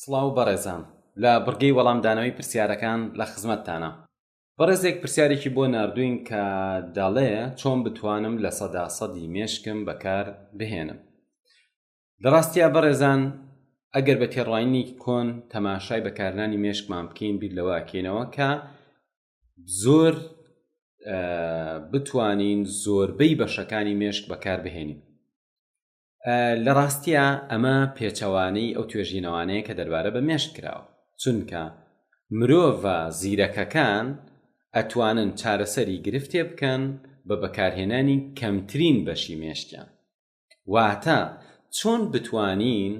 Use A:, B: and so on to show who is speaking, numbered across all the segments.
A: سڵاو بەڕێزان لە بڕگەی وەڵامدانەوەی پرسیارەکان لە خزمەتتانە. بەڕێزێک پرسیارێکی بۆ ناردوین کە دەڵێ چۆن بتوانم لە 100% مێشکم بەکار بهێنم. لە ڕاستیە بەڕێزان ئەگەر بە تێڕوانینی کۆن تەماشای بەکارهێنانی مێشکمان بکەین بیر لەوە ئەکەینەوە کە زۆر بتوانین زۆربەی بەشەکانی مێشک بەکار بهێنین. لە ڕاستیە ئەمە پێچەوانەی ئەو توێژینەوانەیە کە دەربارە بە مێشک کراوە، چونکە مرۆڤە زیرەکەکان ئەتوانن چارەسەری گرفتێ بکەن بە بەکارهێنانی کەمترین بەشی مێشکیان. واتە چۆن بتوانین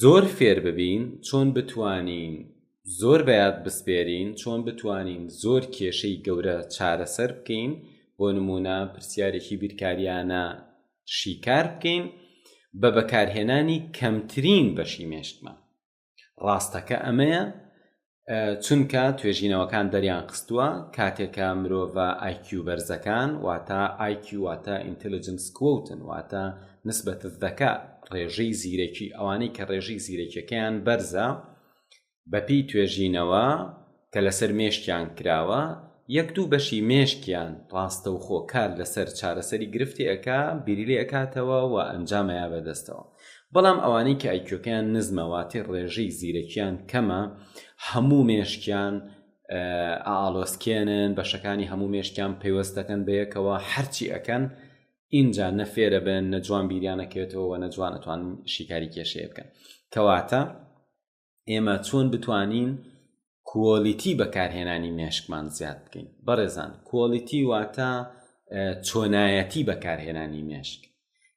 A: زۆر فێر ببین، چۆن بتوانین زۆر بەیاد بسپێرین، چۆن بتوانین زۆر کێشەی گەورە چارەسەر بکەین، بۆ نمونە پرسیارێکی بیرکاریانە شیکار بکەین بە بەکارهێنانی کەمترین بەشی مێشکمان. ڕاستەکە ئەمەیە چونکە توێژینەوەکان دەریان قستووە کاتێکە مرۆڤە IQ بەرزەکان واتە IQ واتە Intelligence Quotient واتە نسبەتە دەکا ڕێژەی زیرەکی ئەوانەی کە ڕێژەی زیرەکیەکەیان بەرزە بەپی توێژینەوە کە لەسەر مێشکیان کراوە یەک دوو بەشی مێشکیان ڕاستە و خۆ کار لەسەر چارەسەری گرفتی ئەکا بیری لێ ئەکاتەوە و ئەنجامەیە بەدەستەوە. بەڵام ئەوانەی کە ئایکیۆکەیان نزمەواتی ڕێژەی زیرەکیان کەمە هەموو مێشکیان ئاڵۆسکێنن، بەشەکانی هەموو مێشکیان پەیوەست دەکەن بەیەکەوە، هەرچی ئەکەن ئینجا نەفێرە بن، نەجوان بیریانەکێتەوە و نەجوان ئەتوان شیکاری کێشەیە بکەن. کەواتە ئێمە چۆن بتوانین کۆلیتی بەکارهێنانی مێشکمان زیاد بکەین. بەڕێزان کۆلیتی واتە چۆنایەتی بەکارهێنانی مێشک.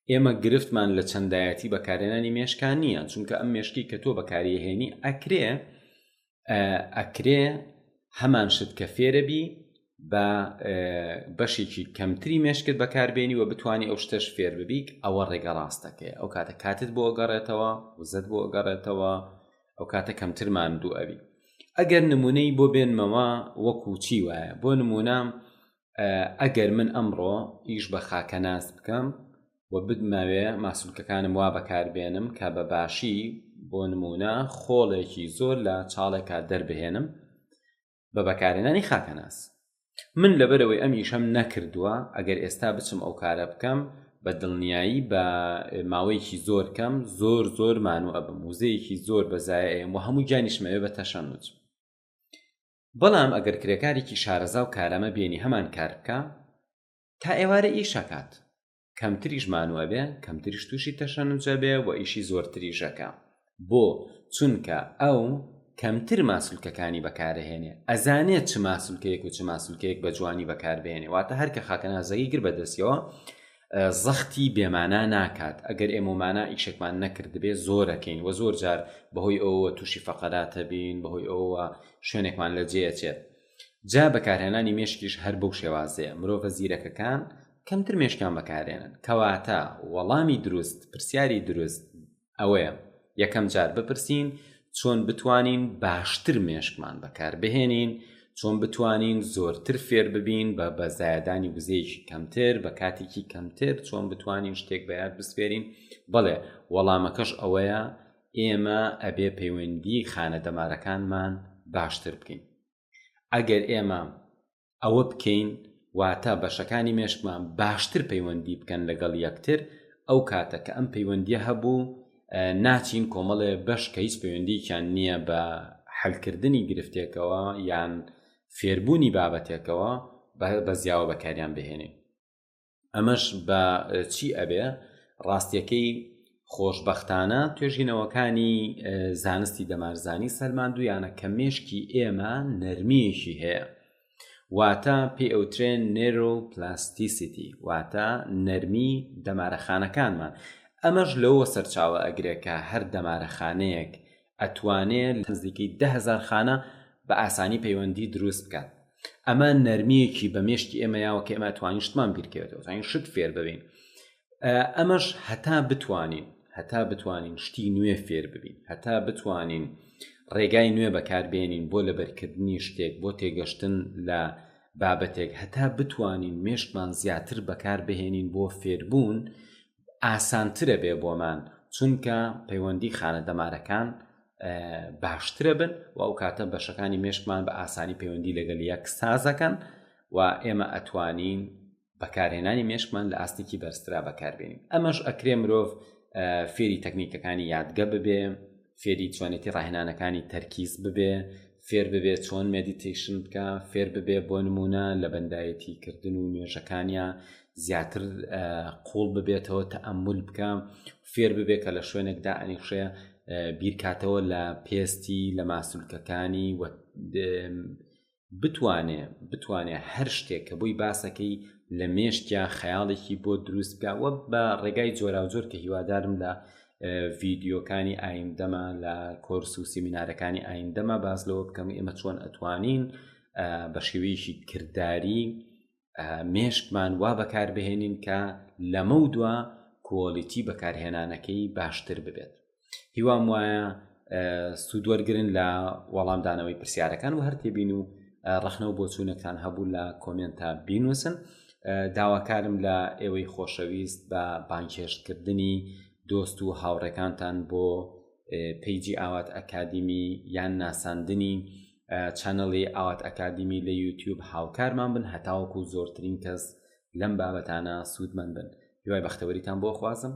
A: ئێمە گرفتمان لە چەندایەتی بەکارهێنانی مێشکان نییە، چونکە ئەم مێشکی کە تۆ بەکاریهێنی ئەکرێ هەمان شت کە فێرەبی بە بەشێکی کەمتری مێشکت بەکاربێنی و بتوانی ئەو شتەش فێر ببیک. ئەوە ڕێگە ڕاستەکەیە. ئەو کاتە کاتت بۆ ئەگەڕێتەوە، وزەت بۆ ئەگەڕێتەوە، ئەو کاتە کەمتر ماندوو ئەبی. ئەگەر نمونەی بۆ بێنمەوە وەکو چی وایە، بۆ نمونە ئەگەر من ئەمڕۆ ئیش بە خاکەناس بکەم و بماوێ ماسوولکەکانم وا بەکاربێنم کە بە باشی بۆ نمونە خۆڵێکی زۆر لە چاڵێکا دەربهێنم بە بەکارهێنانی خاکەناس. من لەبەرەوەی ئەم ئیشەم نەکردووە، ئەگەر ئێستا بچم ئەو کارە بکەم بە دڵنیایی بە ماوەیەکی زۆر کەم زۆر مانوو ئەبم، وزەیەکی زۆر بەزایەم و هەموو گیانیشمەوێ بە تەشەنج. بەڵام ئەگەر کرێکارێکی شارەزا و کارەمە بێنی هەمان کار بکە تا ئێوارە ئیشەکات، کەمتریش مانووە بێ، کەمتریش تووشی تەشەنجە بێ و ئیشی زۆرتریشەکە. بۆ چونکە ئەو کەمتر ماسوولکەکانی بەکارهێنێ، ئەزانێت چ ماسوولکەیەک و چ ماسوولکەیەک بە جوانی بەکاربێنێ. واتە هەر کە خاکەنازەیی گر بەدەستیەوە زەختی بێمانە ناکات. ئەگەر ئێمەمانە ئیشێکمان نەکردبێ زۆرەکەین و زۆر جار بەهۆی ئەوە تووشی فەقەراتە بین، بەهۆی ئەوە شوێنێکمان لە جێچێت. جا بەکارهێنانی مێشکیش هەر بەو شێوازەیە. مرۆڤە زیرەکەکان کەمتر مێشکیان بەکارهێنن. کەواتە وەڵامی دروست، پرسیاری دروست ئەوەیە یەکەم جار بپرسین چۆن بتوانین باشتر مێشکمان بەکار بهێنین، چۆن بتوانین زۆرتر فێر ببین بە بەزایەدانی وزەیەکی کەمتر بە کاتێکی کەمتر، چۆن بتوانین شتێک بەیاد بسپێرین. بەڵێ وەڵامەکەش ئەوەیە ئێمە ئەبێ پەیوەندی خانە دەمارەکانمان باشتر بکەین. ئەگەر ئێمە ئەوە بکەین واتە بەشەکانی مێشکمان باشتر پەیوەندی بکەن لەگەڵ یەکتر، ئەو کاتە کە ئەم پەیوەندیە هەبوو ناچین کۆمەڵێ بەش کە هیچ پەیوەندییان نییە بە حەلکردنی گرفتێکەوە یان فێربوونی بابەتێکەوە بە زیاوە بەکاریان بهێنێ. ئەمەش بە چی ئەبێ؟ ڕاستیەکەی خۆشبەختانە توێژینەوەکانی زانستی دەمارزانی سەرماندوویانە کە مێشکی ئێمە نەرمیەکی هەیە، واتە پێی ئەوترێن نێرۆپلاستیسیتی، واتە نەرمی دەمارەخانەکانمان. ئەمەش لەوە سەرچاوە ئەگرێکە هەر دەمارەخانەیەک ئەتوانێت نزیکەی 10,000 خانە بە ئاسانی پەیوەندی دروست بکات. ئەمە نەرمیەکی بە مێشکی ئێمەیاوە کە ئێمە توانین شتمان بیرکەوێتەوە، توانین شت فێر ببین. ئەمەش هەتا بتوانین شتی نوێ فێر ببین، هەتا بتوانین ڕێگای نوێ بەکاربێنین بۆ لەبەرکردنی شتێک، بۆ تێگەشتن لە بابەتێک، هەتا بتوانین مێشکمان زیاتر بەکار بهێنین بۆ فێربوون، ئاسانترە بێ بۆمان، چونکە پەیوەندی خانە دەمارەکان باشترە بن و ئەو کاتە بەشەکانی مێشکمان بە ئاسانی پەیوەندی لەگەڵ یەک سازەکەن و ئێمە ئەتوانین بەکارهێنانی مێشکمان لە ئاستێکی بەرزترا بەکاربێنین. ئەمەش ئەکرێ مرۆڤ فێری تەکنیکەکانی یادگە ببێ، فێری چۆنێتی ڕاهێنانەکانی تەرکیز ببێ، فێر ببێ چۆن مێدیتیشن بکە، فێر ببێ بۆ نمونە لە بەندایەتیکردن و نوێژەکانیان زیاتر قوڵ ببێتەوە، تەئەمول بکە، فێر ببێ کە لە شوێنێکدا ئەنیشێ بیرکاتەوە لە پێستی لە ماسوولکەکانی و بتوانێ هەر شتێک کە بۆی باسەکەی لە مێشتیا خەیاڵێکی بۆ دروست بکە و بە ڕێگای جۆرا و جۆر کە هیوادارم لە ڤیدیۆکانی ئایندەمە لە کۆرس و سیمینارەکانی ئایندەمە باز لەوە بکەم ئێمە چۆن ئەتوانین بە شێوەیەکی کردداری مێشکمان وا بەکاربهێنین کە لەمە و دووە کۆڵیتی بەکارهێنانەکەی باشتر ببێت. هیوام وایە سوودوەرگرن لە وەڵامدانەوەی پرسیارەکان و هەر تێبین و ڕەخنەوە بۆ چوونەکان هەبوو لە کۆمنتە بینوسن. داواکارم لە ئێوەی خۆشەویست بە بانکێشتکردنی دۆست و هاوڕێکانتان بۆ پیجی ئاوات ئەکادیمی یان ناساندنی چەنەڵی ئاوات ئەکادیمی لە یوتیوب هاوکارمان بن هەتاوەکو زۆرترین کەس لەم بابەتانە سوودمەند بن. هیوای بەختەوەریتان بۆ خوازم.